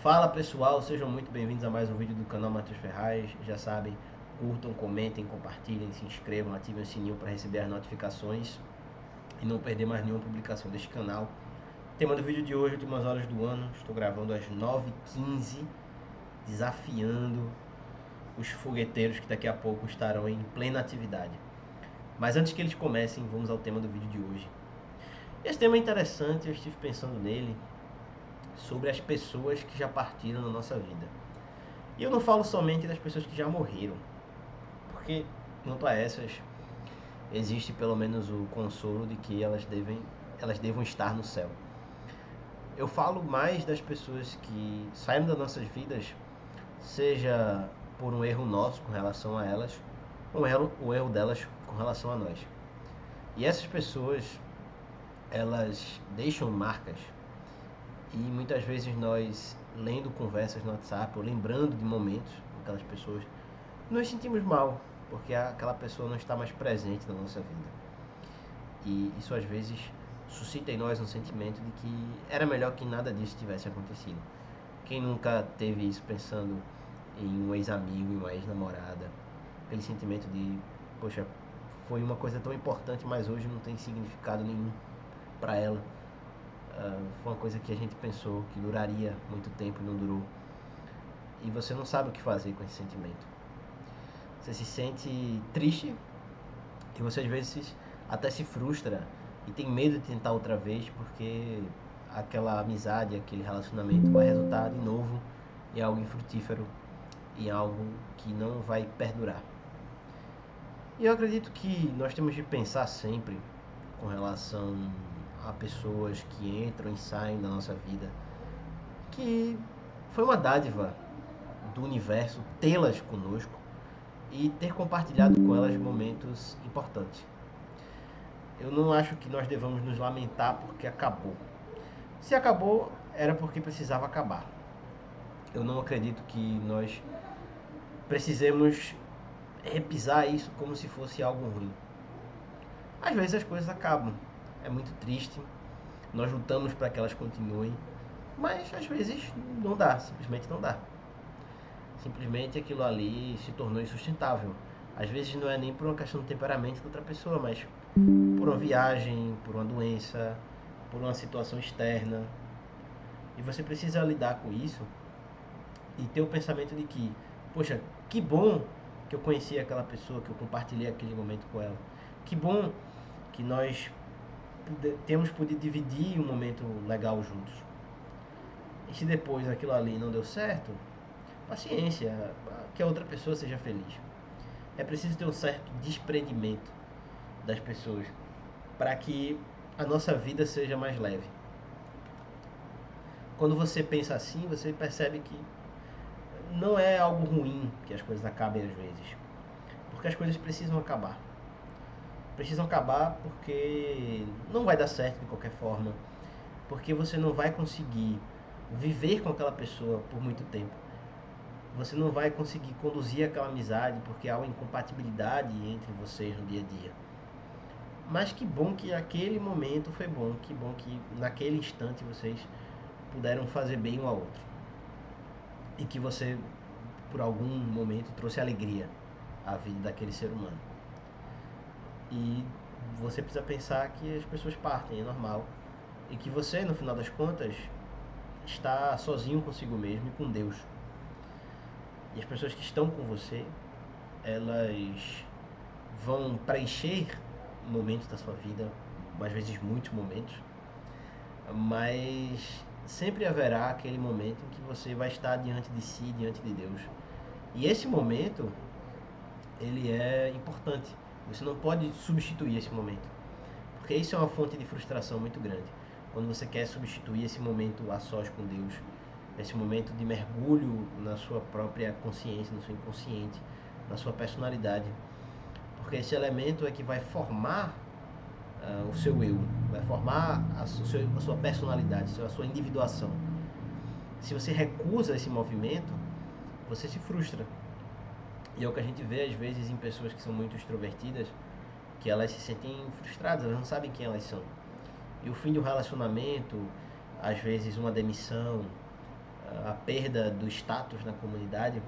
Fala pessoal, sejam muito bem-vindos a mais um vídeo do canal Matheus Ferraz. Já sabem, curtam, comentem, compartilhem, se inscrevam, ativem o sininho para receber as notificações e não perder mais nenhuma publicação deste canal. Tema do vídeo de hoje, últimas horas do ano, estou gravando às 9h15, desafiando os fogueteiros que daqui a pouco estarão em plena atividade. Mas antes que eles comecem, vamos ao tema do vídeo de hoje. Esse tema é interessante, eu estive pensando nele, sobre as pessoas que já partiram na nossa vida. E eu não falo somente das pessoas que já morreram, porque quanto a essas, existe pelo menos o consolo de que elas devam estar no céu. Eu falo mais das pessoas que saíram das nossas vidas, seja por um erro nosso com relação a elas, ou um erro delas com relação a nós. E essas pessoas, elas deixam marcas. E muitas vezes nós, lendo conversas no WhatsApp ou lembrando de momentos com aquelas pessoas, nos sentimos mal, porque aquela pessoa não está mais presente na nossa vida. E isso às vezes suscita em nós um sentimento de que era melhor que nada disso tivesse acontecido. Quem nunca teve isso pensando em um ex-amigo, em uma ex-namorada? Aquele sentimento de, poxa, foi uma coisa tão importante, mas hoje não tem significado nenhum para ela. Foi uma coisa que a gente pensou que duraria muito tempo e não durou. E você não sabe o que fazer com esse sentimento. Você se sente triste e você às vezes até se frustra e tem medo de tentar outra vez porque aquela amizade, aquele relacionamento vai resultar de novo em algo infrutífero, em algo que não vai perdurar. E eu acredito que nós temos de pensar sempre com relação a pessoas que entram e saem da nossa vida, que foi uma dádiva do universo tê-las conosco e ter compartilhado com elas momentos importantes. Eu não acho que nós devamos nos lamentar porque acabou. Se acabou, era porque precisava acabar. Eu não acredito que nós precisemos repisar isso como se fosse algo ruim. Às vezes as coisas acabam, é muito triste, nós lutamos para que elas continuem, mas às vezes não dá, simplesmente não dá. Simplesmente aquilo ali se tornou insustentável. Às vezes não é nem por uma questão de temperamento da outra pessoa, mas por uma viagem, por uma doença, por uma situação externa. E você precisa lidar com isso e ter o pensamento de que, poxa, que bom que eu conheci aquela pessoa, que eu compartilhei aquele momento com ela. Que bom que nós temos podido dividir um momento legal juntos. E se depois aquilo ali não deu certo, paciência, que a outra pessoa seja feliz. É preciso ter um certo desprendimento das pessoas para que a nossa vida seja mais leve. Quando você pensa assim, você percebe que não é algo ruim que as coisas acabem às vezes, porque as coisas precisam acabar. Precisam acabar porque não vai dar certo de qualquer forma, porque você não vai conseguir viver com aquela pessoa por muito tempo. Você não vai conseguir conduzir aquela amizade porque há uma incompatibilidade entre vocês no dia a dia. Mas que bom que aquele momento foi bom, que bom que naquele instante vocês puderam fazer bem um ao outro. E que você, por algum momento, trouxe alegria à vida daquele ser humano. E você precisa pensar que as pessoas partem, é normal. E que você, no final das contas, está sozinho consigo mesmo e com Deus. E as pessoas que estão com você, elas vão preencher momentos da sua vida, às vezes muitos momentos, mas sempre haverá aquele momento em que você vai estar diante de si, diante de Deus. E esse momento, ele é importante. Você não pode substituir esse momento, porque isso é uma fonte de frustração muito grande. Quando você quer substituir esse momento a sós com Deus, esse momento de mergulho na sua própria consciência, no seu inconsciente, na sua personalidade, porque esse elemento é que vai formar o seu eu, vai formar a sua personalidade, a sua individuação. Se você recusa esse movimento, você se frustra. E é o que a gente vê às vezes em pessoas que são muito extrovertidas, que elas se sentem frustradas, elas não sabem quem elas são. E o fim de um relacionamento, às vezes uma demissão, a perda do status na comunidade,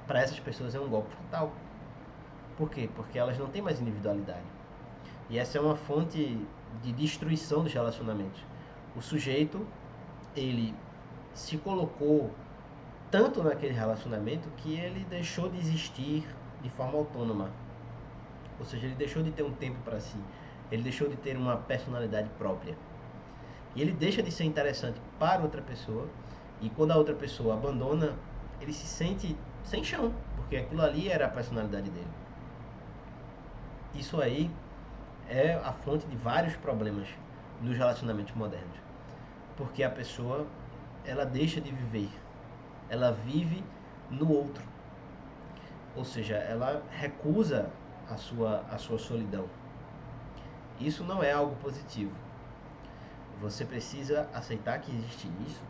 para essas pessoas é um golpe fatal. Por quê? Porque elas não têm mais individualidade. E essa é uma fonte de destruição dos relacionamentos. O sujeito, ele se colocou tanto naquele relacionamento que ele deixou de existir de forma autônoma. Ou seja, ele deixou de ter um tempo para si. Ele deixou de ter uma personalidade própria. E ele deixa de ser interessante para outra pessoa. E quando a outra pessoa abandona, ele se sente sem chão, porque aquilo ali era a personalidade dele. Isso aí é a fonte de vários problemas nos relacionamentos modernos. Porque a pessoa, ela deixa de viver. Ela vive no outro. Ou seja, ela recusa a sua solidão. Isso não é algo positivo. Você precisa aceitar que existe isso,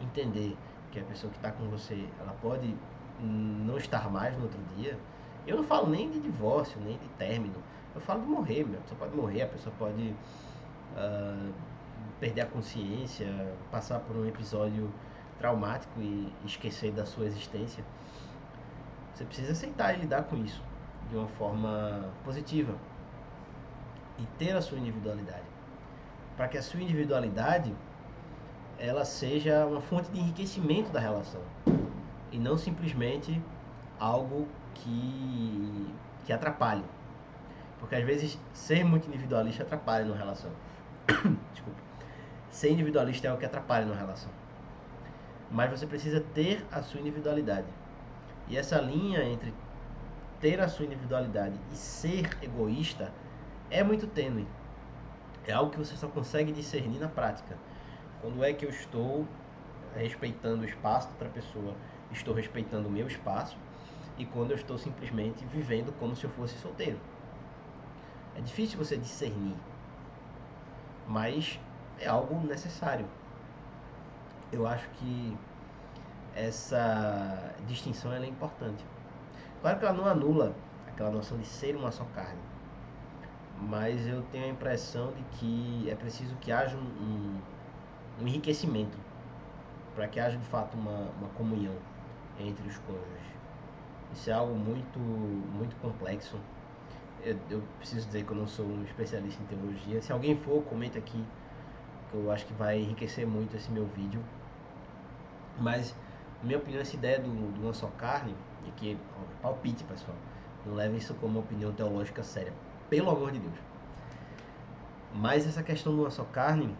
entender que a pessoa que está com você, ela pode não estar mais no outro dia. Eu não falo nem de divórcio, nem de término. Eu falo de morrer, a pessoa pode morrer, a pessoa pode perder a consciência, passar por um episódio traumático e esquecer da sua existência. Você precisa aceitar e lidar com isso de uma forma positiva e ter a sua individualidade, para que a sua individualidade ela seja uma fonte de enriquecimento da relação e não simplesmente algo que atrapalhe, porque às vezes ser muito individualista atrapalha numa relação. Desculpa. Ser individualista é o que atrapalha numa relação, mas você precisa ter a sua individualidade. E essa linha entre ter a sua individualidade e ser egoísta é muito tênue. É algo que você só consegue discernir na prática. Quando é que eu estou respeitando o espaço da outra pessoa, estou respeitando o meu espaço, e quando eu estou simplesmente vivendo como se eu fosse solteiro. É difícil você discernir, mas é algo necessário. Eu acho que essa distinção ela é importante. Claro que ela não anula aquela noção de ser uma só carne, mas eu tenho a impressão de que é preciso que haja um enriquecimento para que haja de fato uma comunhão entre os cônjuges. Isso é algo muito complexo. Eu preciso dizer que eu não sou um especialista em teologia. Se alguém for, comente aqui, que eu acho que vai enriquecer muito esse meu vídeo. Mas, na minha opinião, essa ideia do uma só carne, e que, palpite, pessoal, não leve isso como uma opinião teológica séria, pelo amor de Deus. Mas essa questão de uma só carne,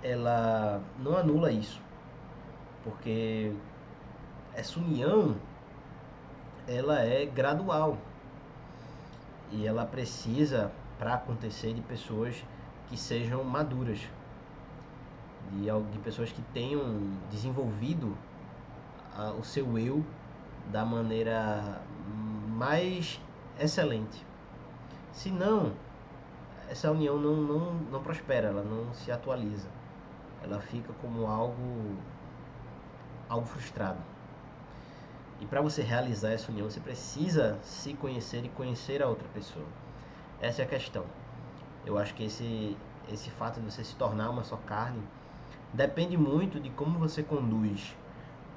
ela não anula isso, porque essa união, ela é gradual e ela precisa, para acontecer, de pessoas que sejam maduras, de pessoas que tenham desenvolvido o seu eu da maneira mais excelente. Senão, essa união não prospera, ela não se atualiza, ela fica como algo frustrado. E para você realizar essa união, você precisa se conhecer e conhecer a outra pessoa. Essa é a questão. Eu acho que esse fato de você se tornar uma só carne depende muito de como você conduz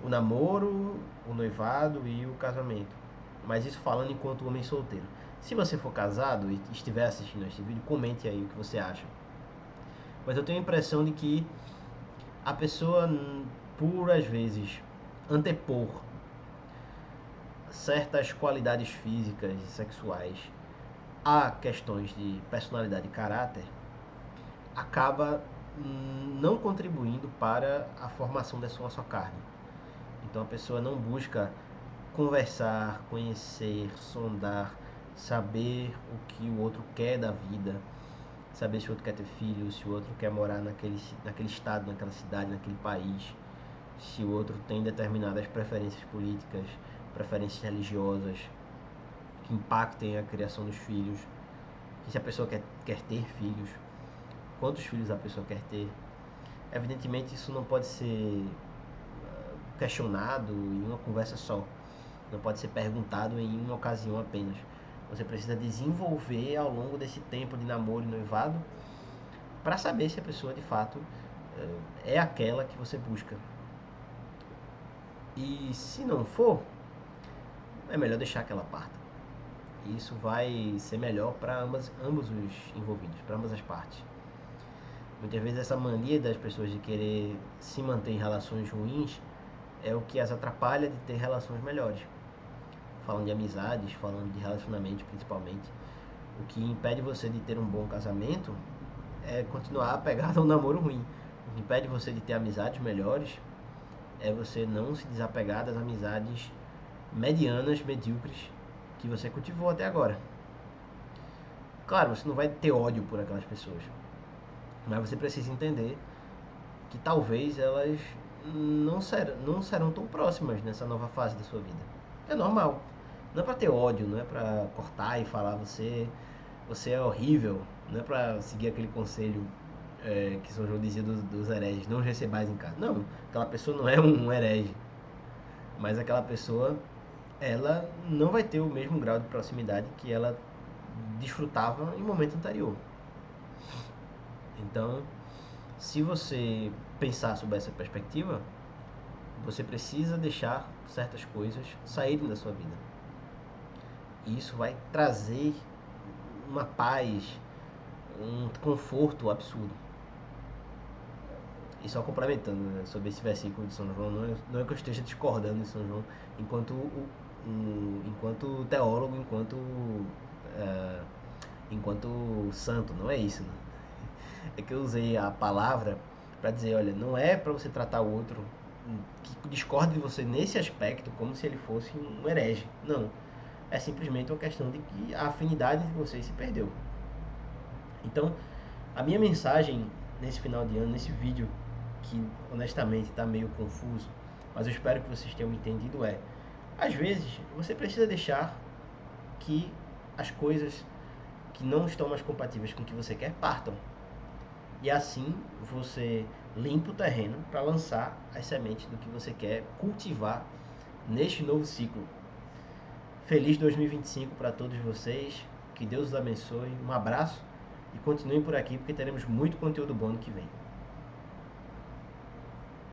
o namoro, o noivado e o casamento. Mas isso falando enquanto homem solteiro. Se você for casado e estiver assistindo este vídeo, comente aí o que você acha. Mas eu tenho a impressão de que a pessoa, por às vezes, antepor certas qualidades físicas e sexuais a questões de personalidade e caráter, acaba não contribuindo para a formação dessa sua carne. Então a pessoa não busca conversar, conhecer, sondar, saber o que o outro quer da vida, saber se o outro quer ter filhos, se o outro quer morar naquele estado, naquela cidade, naquele país, se o outro tem determinadas preferências políticas, preferências religiosas que impactem a criação dos filhos, se a pessoa quer ter filhos, quantos filhos a pessoa quer ter. Evidentemente isso não pode ser questionado em uma conversa só, não pode ser perguntado em uma ocasião apenas. Você precisa desenvolver ao longo desse tempo de namoro e noivado para saber se a pessoa de fato é aquela que você busca. E se não for, é melhor deixar que ela parta. Isso vai ser melhor para ambos os envolvidos, para ambas as partes. Muitas vezes essa mania das pessoas de querer se manter em relações ruins é o que as atrapalha de ter relações melhores. Falando de amizades, falando de relacionamentos principalmente. O que impede você de ter um bom casamento é continuar apegado a um namoro ruim. O que impede você de ter amizades melhores é você não se desapegar das amizades medianas, medíocres que você cultivou até agora. Claro, você não vai ter ódio por aquelas pessoas, mas você precisa entender que talvez elas não serão tão próximas nessa nova fase da sua vida. É normal. Não é pra ter ódio, não é pra cortar e falar você é horrível, não é pra seguir aquele conselho que São João dizia dos hereges, não recebais em casa. Não, aquela pessoa não é um herege, mas aquela pessoa ela não vai ter o mesmo grau de proximidade que ela desfrutava em momento anterior. Então, se você pensar sobre essa perspectiva, você precisa deixar certas coisas saírem da sua vida. E isso vai trazer uma paz, um conforto absurdo. E só complementando, né, sobre esse versículo de São João, não é que eu esteja discordando de São João enquanto teólogo, uh, enquanto santo, não é isso. Né? É que eu usei a palavra para dizer, olha, não é para você tratar o outro que discorda de você nesse aspecto como se ele fosse um herege. Não. É simplesmente uma questão de que a afinidade de vocês se perdeu. Então, a minha mensagem nesse final de ano, nesse vídeo, que honestamente está meio confuso, mas eu espero que vocês tenham entendido, às vezes você precisa deixar que as coisas que não estão mais compatíveis com o que você quer partam. E assim você limpa o terreno para lançar as sementes do que você quer cultivar neste novo ciclo. Feliz 2025 para todos vocês, que Deus os abençoe, um abraço e continuem por aqui porque teremos muito conteúdo bom no que vem.